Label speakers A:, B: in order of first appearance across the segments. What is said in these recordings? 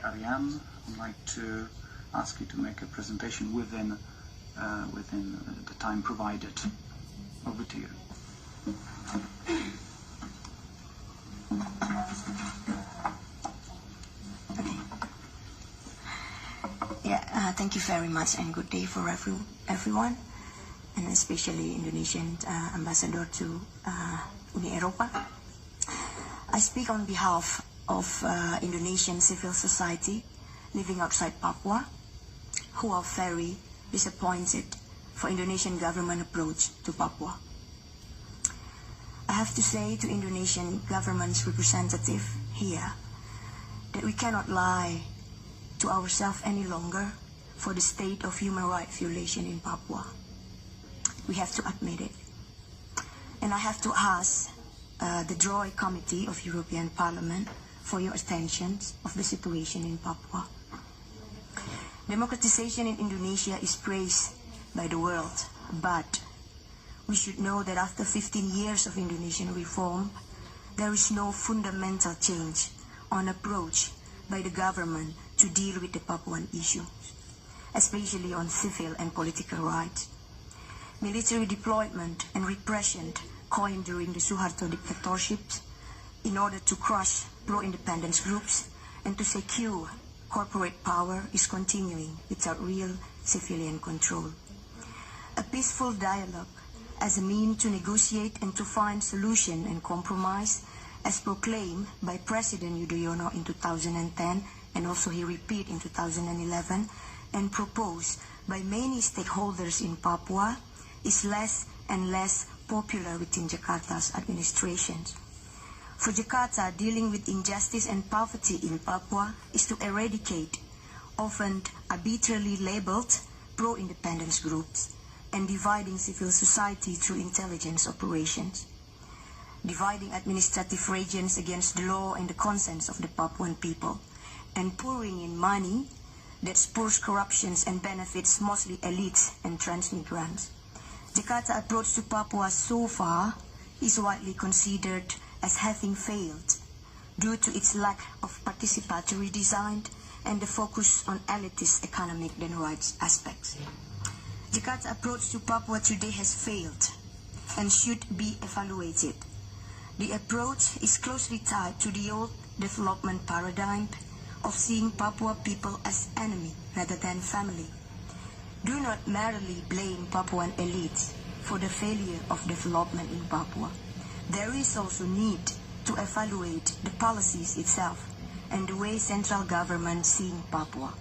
A: Ariane, I'd like to ask you to make a presentation within the time provided. Over to you.
B: Thank you very much, and good day for everyone, and especially Indonesian ambassador to Uni Eropa. I speak on behalf of Indonesian civil society living outside Papua, who are very disappointed for Indonesian government approach to Papua. I have to say to Indonesian government's representative here that we cannot lie to ourselves any longer for the state of human rights violation in Papua. We have to admit it. And I have to ask the Joint Committee of European Parliament for your attention of the situation in Papua. Democratization in Indonesia is praised by the world, but we should know that after 15 years of Indonesian reform, there is no fundamental change on approach by the government to deal with the Papuan issues, especially on civil and political rights. Military deployment and repression coined during the Suharto dictatorships in order to crush pro-independence groups and to secure corporate power is continuing without real civilian control. A peaceful dialogue as a means to negotiate and to find solution and compromise, as proclaimed by President Yudhoyono in 2010, and also he repeated in 2011, and proposed by many stakeholders in Papua, is less and less popular within Jakarta's administrations. For Jakarta, dealing with injustice and poverty in Papua is to eradicate often arbitrarily labeled pro-independence groups and dividing civil society through intelligence operations, dividing administrative regions against the law and the consents of the Papuan people, and pouring in money that spurs corruptions and benefits mostly elites and transmigrants. Jakarta's approach to Papua so far is widely considered as having failed due to its lack of participatory design and the focus on elitist economic and rights aspects. Jakarta's approach to Papua today has failed and should be evaluated. The approach is closely tied to the old development paradigm of seeing Papua people as enemy rather than family. Do not merely blame Papuan elites for the failure of development in Papua. There is also need to evaluate the policies itself and the way central government seeing Papua.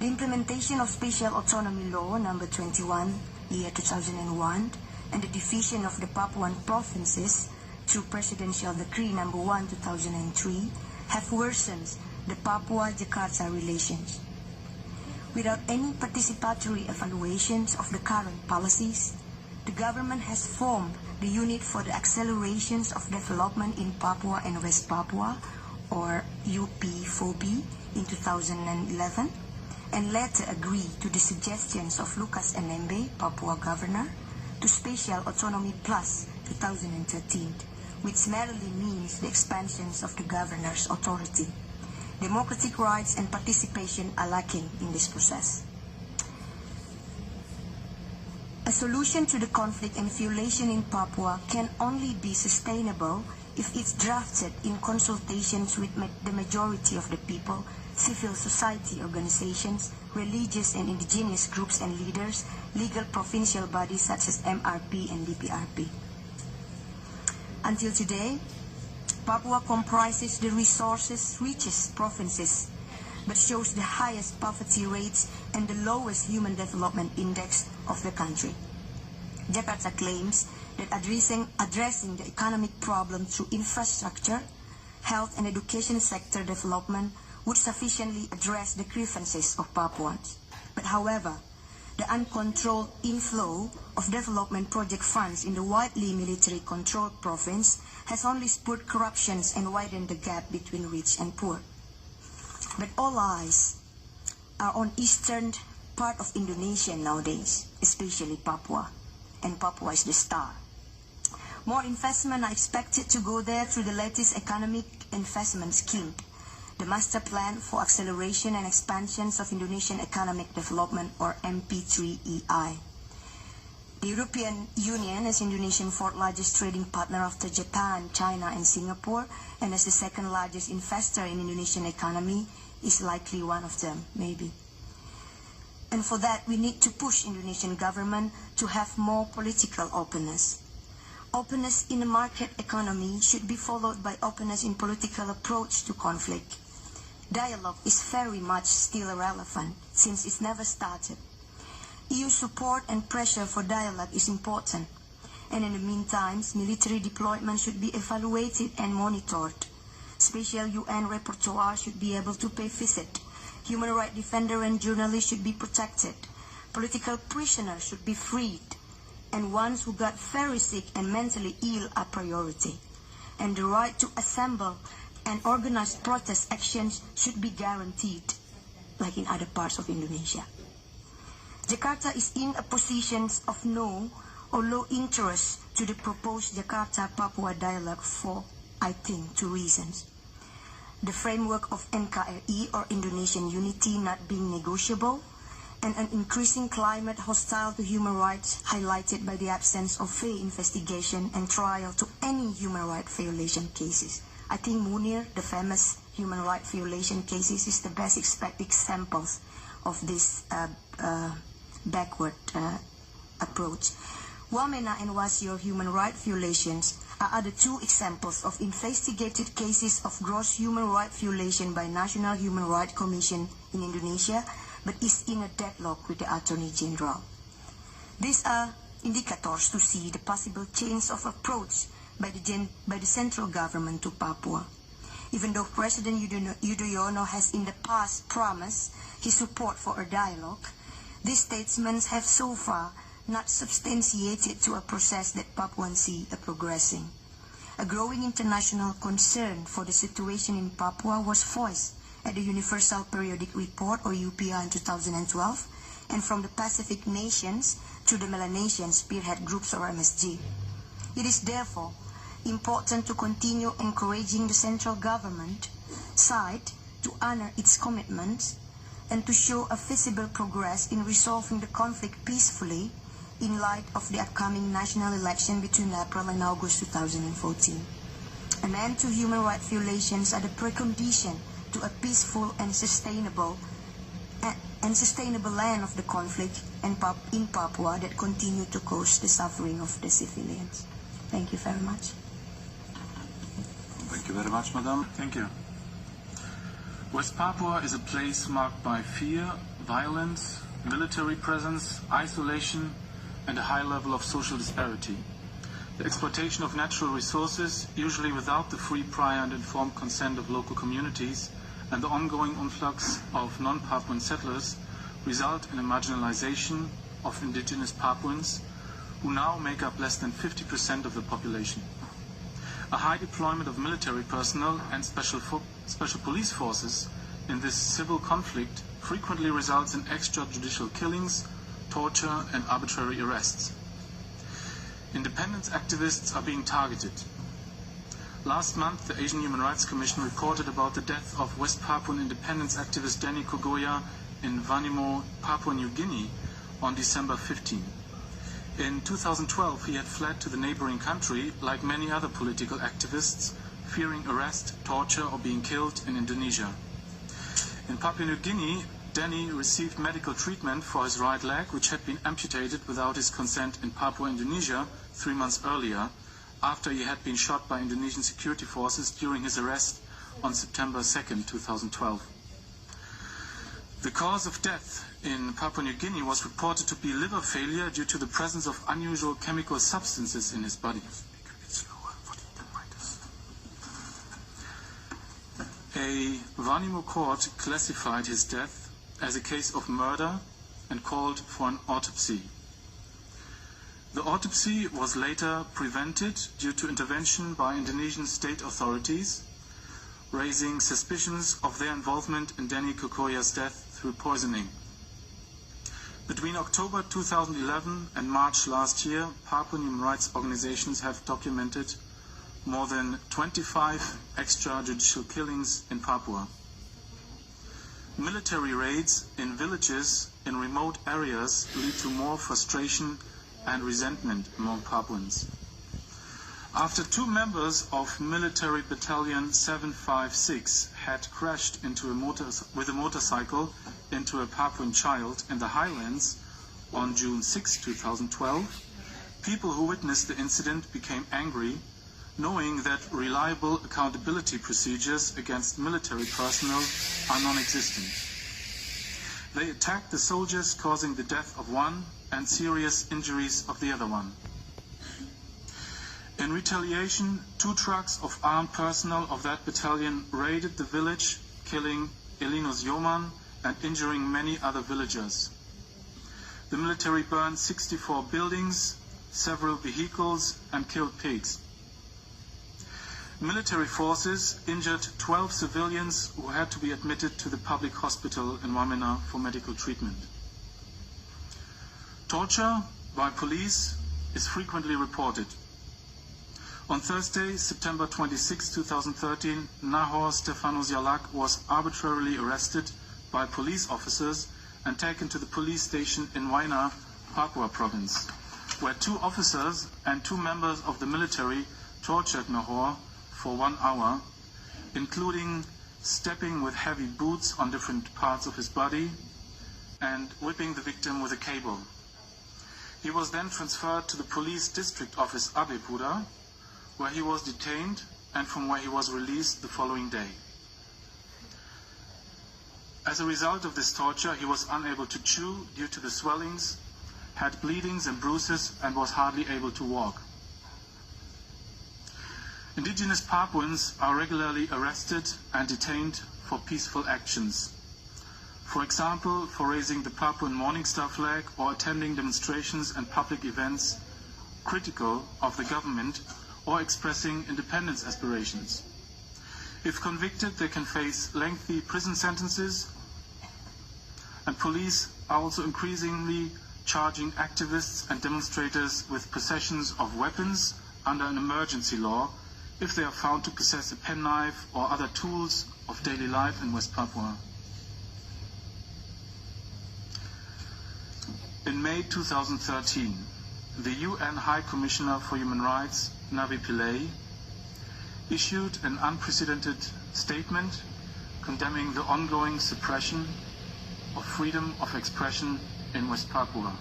B: The implementation of Special Autonomy Law number 21, year 2001, and the division of the Papuan provinces through Presidential Decree number 1, 2003, have worsened the Papua-Jakarta relations. Without any participatory evaluations of the current policies, the government has formed the Unit for the Accelerations of Development in Papua and West Papua, or UP4B, in 2011, and later agreed to the suggestions of Lukas NMB, Papua Governor, to Special Autonomy Plus 2013, which merely means the expansions of the governor's authority. Democratic rights and participation are lacking in this process. A solution to the conflict and violation in Papua can only be sustainable if it's drafted in consultations with the majority of the people, civil society organizations, religious and indigenous groups and leaders, legal provincial bodies such as MRP and DPRP. Until today, Papua comprises the richest provinces, but shows the highest poverty rates and the lowest human development index of the country. Jakarta claims that addressing the economic problem through infrastructure, health and education sector development would sufficiently address the grievances of Papuans. But however, the uncontrolled inflow of development project funds in the widely military-controlled province has only spurred corruptions and widened the gap between rich and poor. But all eyes are on eastern part of Indonesia nowadays, especially Papua, and Papua is the star. More investment are expected to go there through the latest economic investment scheme, the Master Plan for Acceleration and Expansions of Indonesian Economic Development, or MP3EI. The European Union, as Indonesia's fourth largest trading partner after Japan, China, and Singapore, and as the second largest investor in Indonesian economy, is likely one of them, maybe. And for that, we need to push Indonesian government to have more political openness. Openness in the market economy should be followed by openness in political approach to conflict. Dialogue is very much still irrelevant, since it's never started. EU support and pressure for dialogue is important, and in the meantime, military deployment should be evaluated and monitored. Special UN rapporteur should be able to pay visit. Human rights defender and journalists should be protected. Political prisoners should be freed, and ones who got very sick and mentally ill are priority. And the right to assemble and organize protest actions should be guaranteed, like in other parts of Indonesia. Jakarta is in a position of no or low interest to the proposed Jakarta-Papua dialogue for, I think, two reasons. The framework of NKRI, or Indonesian unity, not being negotiable, and an increasing climate hostile to human rights highlighted by the absence of fair investigation and trial to any human rights violation cases. I think Munir, the famous human rights violation cases, is the best example of this backward approach. Wamena and Wasio human rights violations are other two examples of investigated cases of gross human rights violation by National Human Rights Commission in Indonesia, but is in a deadlock with the Attorney General. These are indicators to see the possible change of approach by the central government to Papua. Even though President Yudhoyono has in the past promised his support for a dialogue, these statements have so far not substantiated to a process that Papuans see are progressing. A growing international concern for the situation in Papua was voiced at the Universal Periodic Report, or UPR, in 2012, and from the Pacific nations to the Melanesian spearhead groups, or MSG. It is therefore important to continue encouraging the central government side to honor its commitments and to show a visible progress in resolving the conflict peacefully in light of the upcoming national election between April and August 2014. An end to human rights violations are the precondition to a peaceful and sustainable land of the conflict in Papua that continue to cause the suffering of the civilians. Thank you very much.
C: Thank you very much, Madam. Thank you. West Papua is a place marked by fear, violence, military presence, isolation, and a high level of social disparity. The exploitation of natural resources, usually without the free, prior and informed consent of local communities, and the ongoing influx of non-Papuan settlers result in a marginalization of indigenous Papuans, who now make up less than 50% of the population. A high deployment of military personnel and special police forces in this civil conflict frequently results in extrajudicial killings, torture, and arbitrary arrests. Independence activists are being targeted. Last month, the Asian Human Rights Commission reported about the death of West Papuan independence activist Danny Kogoya in Vanimo, Papua New Guinea on December 15. In 2012, he had fled to the neighboring country, like many other political activists, fearing arrest, torture, or being killed in Indonesia. In Papua New Guinea, Danny received medical treatment for his right leg, which had been amputated without his consent in Papua, Indonesia, 3 months earlier, after he had been shot by Indonesian security forces during his arrest on September 2, 2012. The cause of death in Papua New Guinea was reported to be liver failure due to the presence of unusual chemical substances in his body. A Vanimo court classified his death as a case of murder and called for an autopsy. The autopsy was later prevented due to intervention by Indonesian state authorities, raising suspicions of their involvement in Danny Kogoya's death through poisoning. Between October 2011 and March last year, Papuan human rights organizations have documented more than 25 extrajudicial killings in Papua. Military raids in villages in remote areas lead to more frustration and resentment among Papuans. After 2 members of military battalion 756 had crashed with a motorcycle into a Papuan child in the highlands on June 6, 2012, people who witnessed the incident became angry, knowing that reliable accountability procedures against military personnel are non-existent. They attacked the soldiers, causing the death of one and serious injuries of the other one. In retaliation, 2 trucks of armed personnel of that battalion raided the village, killing Elinos Yoman and injuring many other villagers. The military burned 64 buildings, several vehicles, and killed pigs. Military forces injured 12 civilians who had to be admitted to the public hospital in Wamena for medical treatment. Torture by police is frequently reported. On Thursday, September 26, 2013, Nahor Stefanos Yalak was arbitrarily arrested by police officers and taken to the police station in Waina, Papua province, where 2 officers and 2 members of the military tortured Nahor for 1 hour, including stepping with heavy boots on different parts of his body and whipping the victim with a cable. He was then transferred to the police district office Abepura, where he was detained and from where he was released the following day. As a result of this torture, he was unable to chew due to the swellings, had bleedings and bruises, and was hardly able to walk. Indigenous Papuans are regularly arrested and detained for peaceful actions. For example, for raising the Papuan Morning Star flag or attending demonstrations and public events critical of the government or expressing independence aspirations. If convicted, they can face lengthy prison sentences, and police are also increasingly charging activists and demonstrators with possessions of weapons under an emergency law if they are found to possess a penknife or other tools of daily life in West Papua. In May 2013, the UN High Commissioner for Human Rights, Navi Pillay, issued an unprecedented statement condemning the ongoing suppression of freedom of expression in West Papua.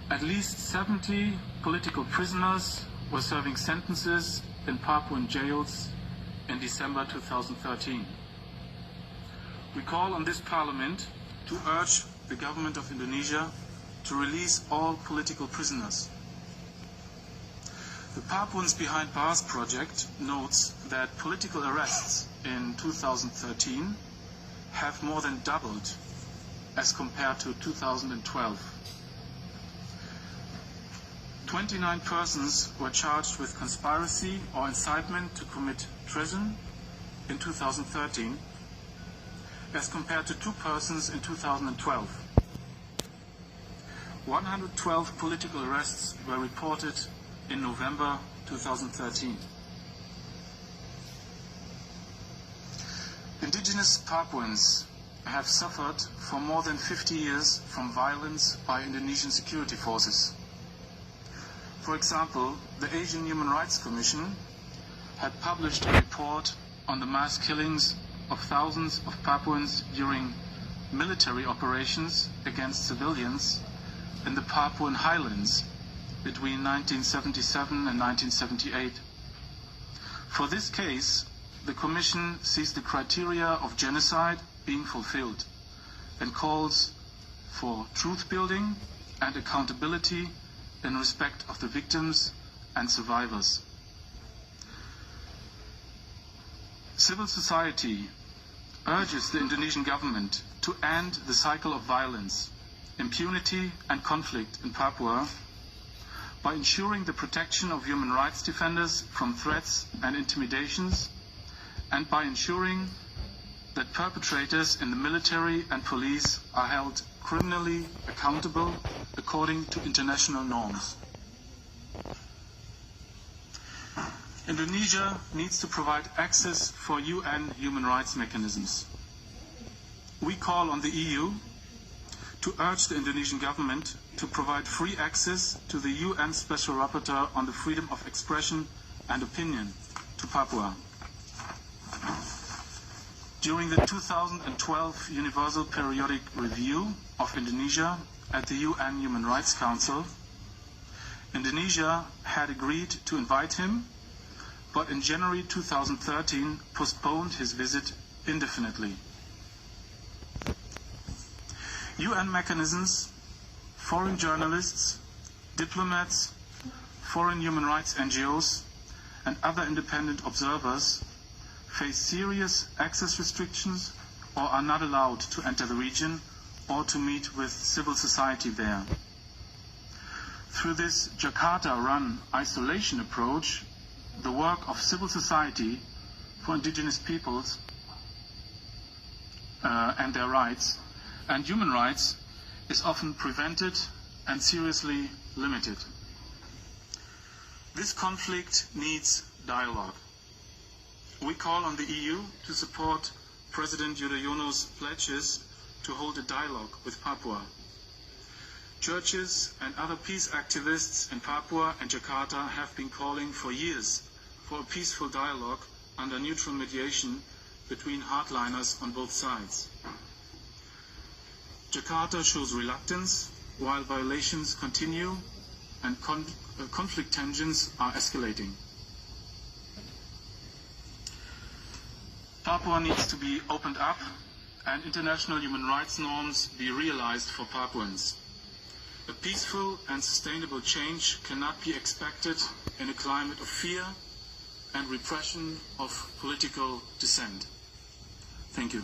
C: At least 70 political prisoners were serving sentences in Papuan jails in December 2013. We call on this Parliament to urge the government of Indonesia to release all political prisoners. The Papuans Behind Bars project notes that political arrests in 2013 have more than doubled as compared to 2012. 29 persons were charged with conspiracy or incitement to commit treason in 2013, as compared to 2 persons in 2012. 112 political arrests were reported in November 2013. Indigenous Papuans have suffered for more than 50 years from violence by Indonesian security forces. For example, the Asian Human Rights Commission had published a report on the mass killings of thousands of Papuans during military operations against civilians in the Papuan highlands between 1977 and 1978. For this case, the Commission sees the criteria of genocide being fulfilled and calls for truth-building and accountability in respect of the victims and survivors. Civil society urges the Indonesian government to end the cycle of violence, impunity and conflict in Papua by ensuring the protection of human rights defenders from threats and intimidations, and by ensuring that perpetrators in the military and police are held criminally accountable according to international norms. Indonesia needs to provide access for UN human rights mechanisms. We call on the EU to urge the Indonesian government to provide free access to the UN Special Rapporteur on the freedom of expression and opinion to Papua. During the 2012 Universal Periodic Review of Indonesia at the UN Human Rights Council, Indonesia had agreed to invite him, but in January 2013 postponed his visit indefinitely. UN mechanisms, foreign journalists, diplomats, foreign human rights NGOs, and other independent observers face serious access restrictions or are not allowed to enter the region or to meet with civil society there. Through this Jakarta-run isolation approach, the work of civil society for indigenous peoples and their rights and human rights is often prevented and seriously limited. This conflict needs dialogue. We call on the EU to support President Yudhoyono's pledges to hold a dialogue with Papua. Churches and other peace activists in Papua and Jakarta have been calling for years for a peaceful dialogue under neutral mediation between hardliners on both sides. Jakarta shows reluctance while violations continue and conflict tensions are escalating. Papua needs to be opened up and international human rights norms be realized for Papuans. A peaceful and sustainable change cannot be expected in a climate of fear and repression of political dissent. Thank you.